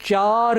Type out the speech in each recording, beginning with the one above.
4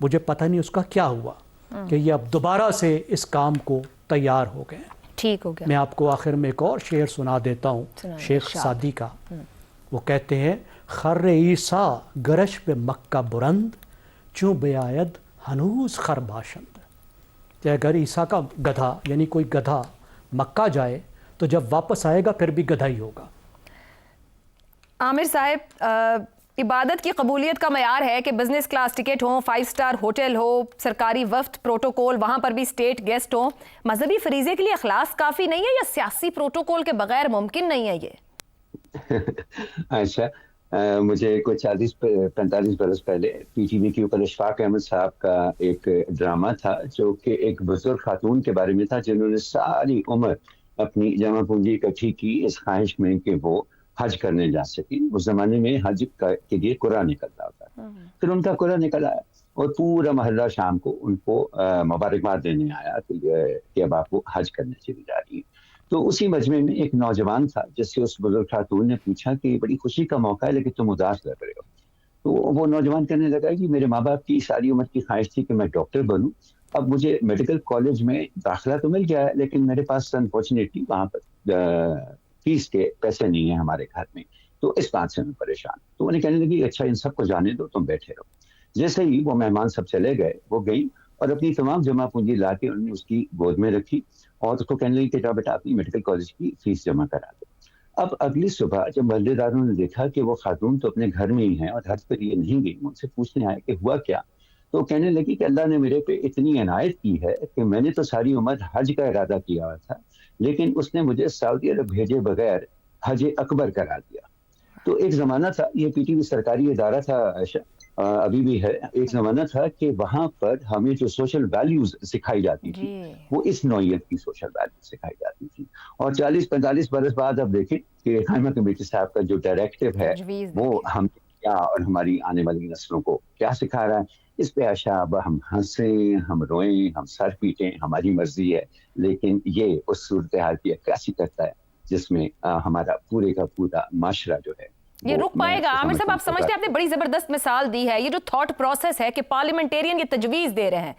مجھے پتہ نہیں اس کا کیا ہوا کہ یہ اب دوبارہ سے اس کام کو تیار ہو گئے ہیں. ٹھیک ہو گیا. میں آپ کو آخر میں ایک اور شعر سنا دیتا ہوں شیخ سعدی کا. وہ کہتے ہیں خر عیسیٰ گرش پہ مکہ برند چوں بیاید ہنوز خر باشند. کہ اگر عیسیٰ کا گدھا یعنی کوئی گدھا مکہ جائے تو جب واپس آئے گا پھر بھی گدھا ہی ہوگا. عامر صاحب، عبادت کی قبولیت کا معیار ہے کہ بزنس کلاس ٹکٹ ہوں، 5 اسٹار ہوٹل ہو، سرکاری وفد پروٹوکول، وہاں پر بھی اسٹیٹ گیسٹ ہوں. مذہبی فریضے کے لیے اخلاص کافی نہیں ہے یا سیاسی پروٹوکول کے بغیر ممکن نہیں ہے یہ؟ اچھا، مجھے کوئی 40-45 برس پہلے پی ٹی وی کے اوپر اشفاق احمد صاحب کا ایک ڈرامہ تھا جو کہ ایک بزرگ خاتون کے بارے میں تھا جنہوں نے ساری عمر اپنی جمع پونجی اکٹھی کی اس خواہش میں کہ وہ حج کرنے جا سکی. اس زمانے میں حج کے لیے قرعہ نکلتا ہوتا. پھر ان کا قرعہ نکل آیا اور پورا محلہ شام کو ان کو مبارکباد دینے آیا کہ اب آپ کو حج کرنے چلی جا رہی ہے. تو اسی مجمع میں ایک نوجوان تھا جس سے اس بزرگ خاتون نے پوچھا کہ بڑی خوشی کا موقع ہے لیکن تم اداس لگ رہے ہو. تو وہ نوجوان کہنے لگا کہ میرے ماں باپ کی ساری عمر کی خواہش تھی کہ میں ڈاکٹر بنوں. اب مجھے میڈیکل کالج میں داخلہ تو مل گیا ہے لیکن میرے پاس انفارچونیٹلی وہاں پر فیس کے پیسے نہیں ہیں ہمارے گھر میں. تو اس بات سے میں پریشان. تو انہیں کہنے لگی اچھا ان سب کو جانے دو، تم بیٹھے رہو. جیسے ہی وہ مہمان سب چلے گئے وہ گئی اور اپنی تمام جمع پونجی لا کے انہوں نے اس کی گود میں رکھی اور اس کو کہنے لگی کہ جاؤ بیٹا اپنی میڈیکل کالج کی فیس جمع کرا دو. اب اگلی صبح جب محلے داروں نے دیکھا کہ وہ خاتون تو اپنے گھر میں ہی ہیں اور حج پر یہ نہیں گئی، ان سے پوچھنے آئے کہ ہوا کیا. تو کہنے لگی کہ اللہ نے میرے پہ اتنی عنایت کی ہے کہ میں نے تو ساری عمر حج کا ارادہ کیا ہوا تھا لیکن اس نے مجھے سعودی عرب بھیجے بغیر حج اکبر کرا دیا. تو ایک زمانہ تھا، یہ پی ٹی وی سرکاری ادارہ تھا عائشہ، ابھی بھی ہے. ایک زمانہ تھا کہ وہاں پر ہمیں جو سوشل ویلیوز سکھائی جاتی تھی وہ اس نوعیت کی سوشل ویلیوز سکھائی جاتی تھی. اور 40-45 برس بعد اب دیکھیں کہ قائمہ کمیٹی صاحب کا جو ڈائریکٹو ہے وہ ہم کیا اور ہماری آنے والی نسلوں کو کیا سکھا رہا ہے. اس پہ عائشہ اب ہم ہنسیں، ہم روئیں، ہم سر پیٹیں، ہماری مرضی ہے، لیکن یہ اس صورتحال کی عکاسی کرتا ہے جس میں ہمارا پورے کا پورا معاشرہ جو ہے یہ رک پائے گا. عامر صاحب آپ سمجھتے ہیں آپ نے بڑی زبردست مثال دی ہے. یہ جو تھاٹ پروسیس ہے کہ پارلیمنٹیرین یہ تجویز دے رہے ہیں،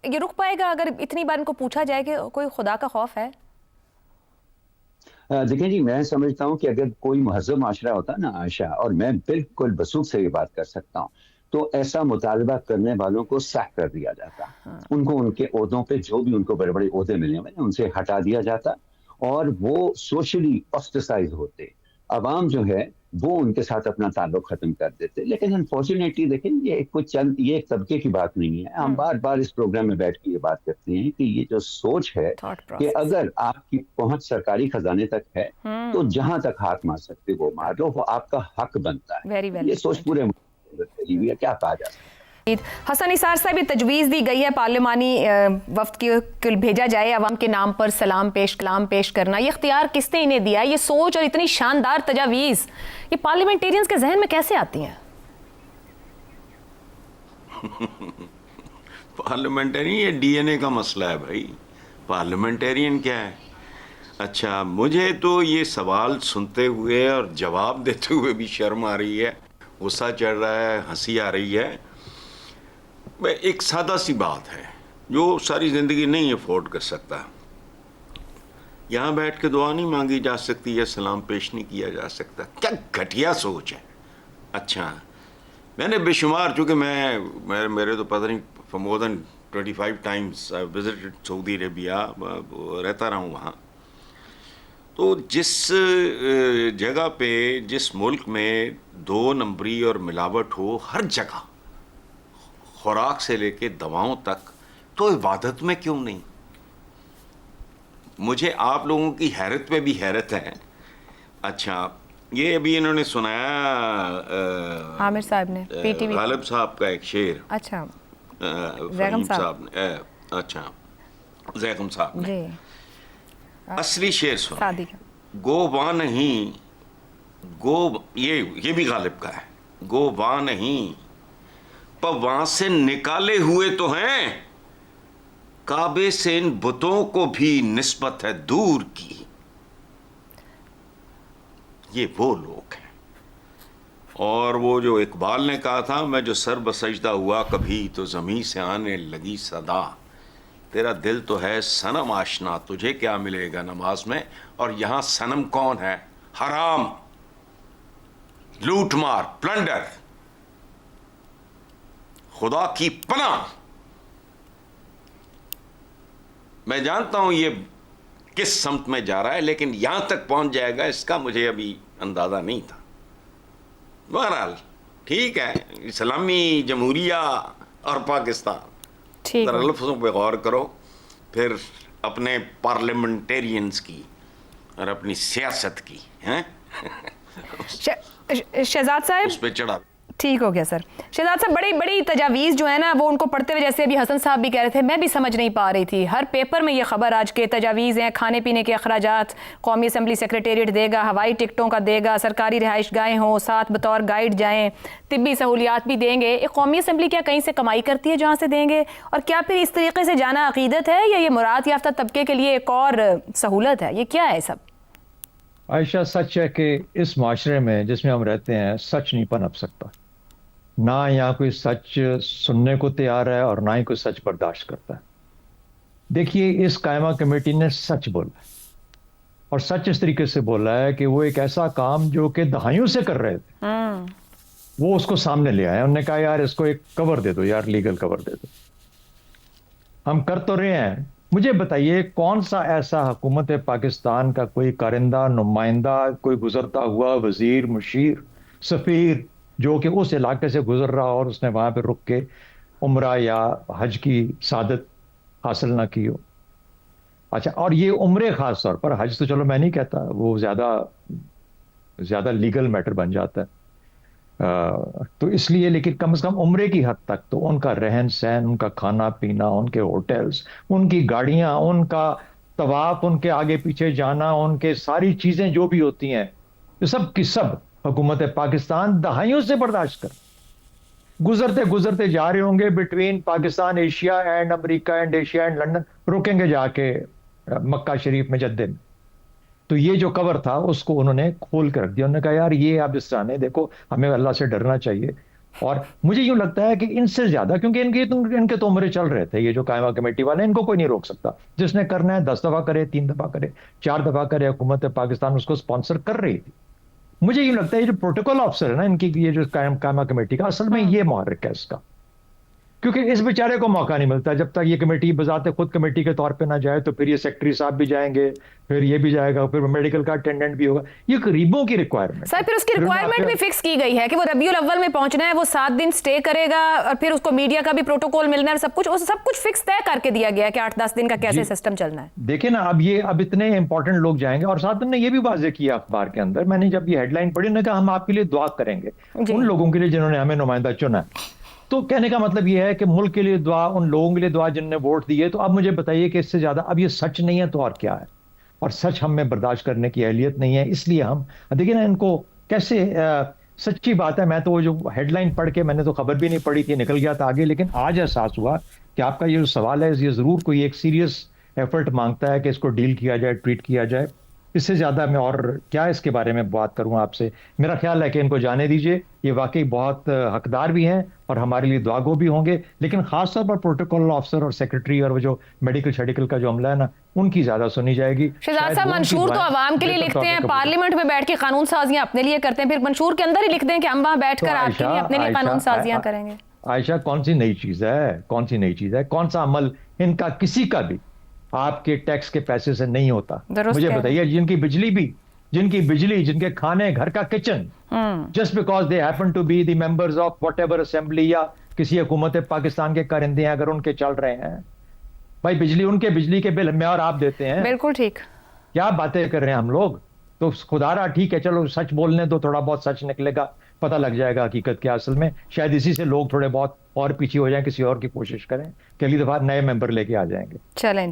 یہ رک پائے گا اگر اتنی بار ان کو پوچھا جائے کہ کوئی خدا کا خوف ہے؟ دیکھیں جی، میں سمجھتا ہوں کہ اگر کوئی مہذب معاشرہ ہوتا نا عائشہ، اور میں بالکل بسوخ سے یہ بات کر سکتا ہوں، تو ایسا مطالبہ کرنے والوں کو سیک کر دیا جاتا. ان کو ان کے عہدوں پہ جو بھی ان کو بڑے بڑے عہدے ملے ہوئے ان سے ہٹا دیا جاتا اور وہ سوشلی آسٹرسائز ہوتے. عوام جو ہے وہ ان کے ساتھ اپنا تعلق ختم کر دیتے. لیکن انفارچونیٹلی دیکھیں یہ ایک طبقے کی بات نہیں ہے. ہم بار بار اس پروگرام میں بیٹھ کے یہ بات کرتے ہیں کہ یہ جو سوچ ہے کہ اگر آپ کی پہنچ سرکاری خزانے تک ہے تو جہاں تک ہاتھ مار سکتے وہ مار لو، وہ آپ کا حق بنتا ہے. یہ سوچ پورے کیا کہا جا سکتا ہے. حسن نثار صاحب، یہ تجویز دی گئی ہے پارلیمانی وفد کی بھیجا جائے عوام کے نام پر سلام کلام پیش کرنا. یہ اختیار کس نے انہیں دیا؟ یہ سوچ اور اتنی شاندار تجاویز یہ پارلیمنٹیرینز کے ذہن میں کیسے آتی ہیں؟ پارلیمنٹیرین یہ ڈی این اے کا مسئلہ ہے بھائی. پارلیمنٹیرین کیا ہے؟ اچھا، مجھے تو یہ سوال سنتے ہوئے اور جواب دیتے ہوئے بھی شرم آ رہی ہے، غصہ چڑھ رہا ہے، ہنسی آ رہی ہے. ایک سادہ سی بات ہے جو ساری زندگی نہیں افورڈ کر سکتا. یہاں بیٹھ کے دعا نہیں مانگی جا سکتی یا سلام پیش نہیں کیا جا سکتا. کیا گھٹیا سوچ ہے. اچھا، میں نے بے شمار، چونکہ میرے تو پتہ نہیں for more than 25 times I visited سعودی عربیہ، رہتا رہا ہوں وہاں. تو جس جگہ پہ جس ملک میں 2 نمبری اور ملاوٹ ہو ہر جگہ، خوراک سے لے کے دواؤں تک، تو عبادت میں کیوں نہیں؟ مجھے آپ لوگوں کی حیرت پہ بھی حیرت ہے. اچھا، یہ ابھی انہوں نے سنایا عامر صاحب نے پی ٹی وی غالب صاحب کا ایک شعر. اچھا، فہیم صاحب نے، اچھا زیغم صاحب نے جی اصلی شعر سنا. گو واں نہیں، یہ بھی غالب کا ہے. گو واں نہیں پر وہاں سے نکالے ہوئے تو ہیں، کعبے سے ان بتوں کو بھی نسبت ہے دور کی. یہ وہ لوگ ہیں اور وہ جو اقبال نے کہا تھا، میں جو سر بسجدہ ہوا کبھی تو زمین سے آنے لگی صدا، تیرا دل تو ہے صنم آشنا، تجھے کیا ملے گا نماز میں. اور یہاں صنم کون ہے؟ حرام، لوٹ مار، پلنڈر. خدا کی پناہ. میں جانتا ہوں یہ کس سمت میں جا رہا ہے، لیکن یہاں تک پہنچ جائے گا اس کا مجھے ابھی اندازہ نہیں تھا. بہرحال ٹھیک ہے، اسلامی جمہوریہ اور پاکستان، ذرا لفظوں پہ غور کرو، پھر اپنے پارلیمنٹیرینز کی اور اپنی سیاست کی شہزاد صاحب اس پہ چڑھا. ٹھیک ہو گیا سر. شہزاد صاحب بڑی بڑی تجاویز جو ہے نا وہ ان کو پڑھتے ہوئے جیسے ابھی حسن صاحب بھی کہہ رہے تھے، میں بھی سمجھ نہیں پا رہی تھی. ہر پیپر میں یہ خبر آج کے تجاویز ہیں، کھانے پینے کے اخراجات قومی اسمبلی سیکریٹریٹ دے گا، ہوائی ٹکٹوں کا دے گا، سرکاری رہائش گاہیں ہوں، ساتھ بطور گائیڈ جائیں، طبی سہولیات بھی دیں گے. ایک قومی اسمبلی کیا کہیں سے کمائی کرتی ہے جہاں سے دیں گے؟ اور کیا پھر اس طریقے سے جانا عقیدت ہے یا یہ مراد یافتہ طبقے کے لیے ایک اور سہولت ہے؟ یہ کیا ہے سب؟ عائشہ، سچ ہے کہ اس معاشرے میں جس میں ہم رہتے ہیں سچ نہیں پنپ سکتا. نہ یہاں کوئی سچ سننے کو تیار ہے اور نہ ہی کوئی سچ برداشت کرتا ہے. دیکھیے، اس قائمہ کمیٹی نے سچ بولا ہے، اور سچ اس طریقے سے بولا ہے کہ وہ ایک ایسا کام جو کہ دہائیوں سے کر رہے تھے وہ اس کو سامنے لے آئے. انہوں نے کہا یار اس کو ایک کور دے دو، یار لیگل کور دے دو. ہم کر تو رہے ہیں. مجھے بتائیے کون سا ایسا حکومت پاکستان کا کوئی کارندہ، نمائندہ، کوئی گزرتا ہوا وزیر، مشیر، سفیر جو کہ اس علاقے سے گزر رہا اور اس نے وہاں پہ رک کے عمرہ یا حج کی سعادت حاصل نہ کی ہو. اچھا، اور یہ عمرے خاص طور پر، حج تو چلو میں نہیں کہتا، وہ زیادہ لیگل میٹر بن جاتا ہے تو اس لیے، لیکن کم از کم عمرے کی حد تک تو ان کا رہن سہن، ان کا کھانا پینا، ان کے ہوٹلز، ان کی گاڑیاں، ان کا طواف، ان کے آگے پیچھے جانا، ان کے ساری چیزیں جو بھی ہوتی ہیں، یہ سب کی سب حکومت پاکستان دہائیوں سے برداشت کر گزرتے جا رہے ہوں گے between Pakistan, Asia and America and Asia and London, رکیں گے جا کے مکہ شریف میں، جدے میں. تو یہ جو کور تھا اس کو انہوں نے کھول کے رکھ دیا. انہوں نے کہا یار یہ آپ اس طرح نہیں، دیکھو ہمیں اللہ سے ڈرنا چاہیے. اور مجھے یوں لگتا ہے کہ ان سے زیادہ، کیونکہ ان کے تو عمرے چل رہے تھے، یہ جو قائمہ کمیٹی والے، ان کو کوئی نہیں روک سکتا. جس نے کرنا ہے 10 دفعہ کرے، 3 دفعہ کرے، 4 دفعہ کرے. حکومت پاکستان اس کو سپانسر کر رہی تھی. مجھے یوں لگتا ہے یہ جو پروٹوکول آفیسر ہے نا ان کی، یہ جو قائمہ کمیٹی کا، اصل میں یہ محرک ہے اس کا، کیونکہ اس بیچارے کو موقع نہیں ملتا. جب تک یہ کمیٹی بذات خود کمیٹی کے طور پہ نہ جائے تو پھر یہ سیکرٹری صاحب بھی جائیں گے، پھر یہ بھی جائے گا، پھر میڈیکل کا اٹینڈنٹ بھی ہوگا. یہ غریبوں کی ریکوائرمنٹ سر. پھر اس کی ریکوائرمنٹ بھی فکس کی گئی ہے کہ وہ ربیع الاول میں پہنچنا ہے، وہ 7 دن سٹے کرے گا، اور پھر اس کو میڈیا کا بھی پروٹوکول ملنا ہے، سب کچھ فکس طے کر کے دیا گیا ہے کہ 8-10 دن کا کیسے سسٹم چلنا ہے. دیکھیں نا، اب اتنے امپورٹنٹ لوگ جائیں گے. اور ساتھ میں نے یہ بھی واضح کیا اخبار کے اندر، میں نے جب یہ ہیڈ لائن پڑھی، نے کہا ہم آپ کے لیے دعا کریں گے ان لوگوں کے لیے جنہوں نے ہمیں نمائندہ چنا. تو کہنے کا مطلب یہ ہے کہ ملک کے لیے دعا، ان لوگوں کے لیے دعا جن نے ووٹ دیے. تو اب مجھے بتائیے کہ اس سے زیادہ اب یہ سچ نہیں ہے تو اور کیا ہے؟ اور سچ ہم میں برداشت کرنے کی اہلیت نہیں ہے. اس لیے ہم دیکھیں نا ان کو کیسے، سچی بات ہے، میں تو وہ جو ہیڈ لائن پڑھ کے، میں نے تو خبر بھی نہیں پڑھی تھی، نکل گیا تھا آگے، لیکن آج احساس ہوا کہ آپ کا یہ جو سوال ہے یہ ضرور کوئی ایک سیریس ایفرٹ مانگتا ہے کہ اس کو ڈیل کیا جائے، ٹریٹ کیا جائے. اس سے زیادہ میں اور کیا اس کے بارے میں بات کروں آپ سے. میرا خیال ہے کہ ان کو جانے دیجئے. یہ واقعی بہت حقدار بھی ہیں اور ہمارے لیے دعا گو بھی ہوں گے، لیکن خاص طور پر پروٹوکول آفیسر اور سیکرٹری اور وہ جو میڈیکل کا جو عملہ ہے نا، ان کی زیادہ سنی جائے گی. شہزاد صاحب، منشور تو عوام کے لیے لکھتے ہیں، پارلیمنٹ میں بیٹھ کے قانون سازیاں اپنے لیے کرتے ہیں، پھر منشور کے اندر ہی لکھ دیں کہ ہم وہاں بیٹھ کر آپ کے لیے اپنے لیے قانون سازیاں کریں گے. عائشہ، کون سی نئی چیز ہے؟ کون سا عمل ان کا کسی کا بھی آپ کے ٹیکس کے پیسے سے نہیں ہوتا؟ مجھے بتائیے، جن کی بجلی، جن کے کھانے، گھر کا kitchen, just because they happen to be the members of whatever assembly یا کسی حکومت پاکستان کے کارندے ہیں، اگر ان کے چل رہے ہیں، بھائی ان کے بجلی کے بل میں اور آپ دیتے ہیں. بالکل ٹھیک. کیا باتیں کر رہے ہیں ہم لوگ؟ تو خدا رہا ٹھیک ہے، چلو سچ بولنے تو تھوڑا بہت سچ نکلے گا، پتہ لگ جائے گا حقیقت کیا اصل میں. شاید اسی سے لوگ تھوڑے بہت اور پیچھے ہو جائیں، کسی اور کی کوشش کریں کہ اگلی دفعہ نئے ممبر لے کے آ جائیں گے. چلیں.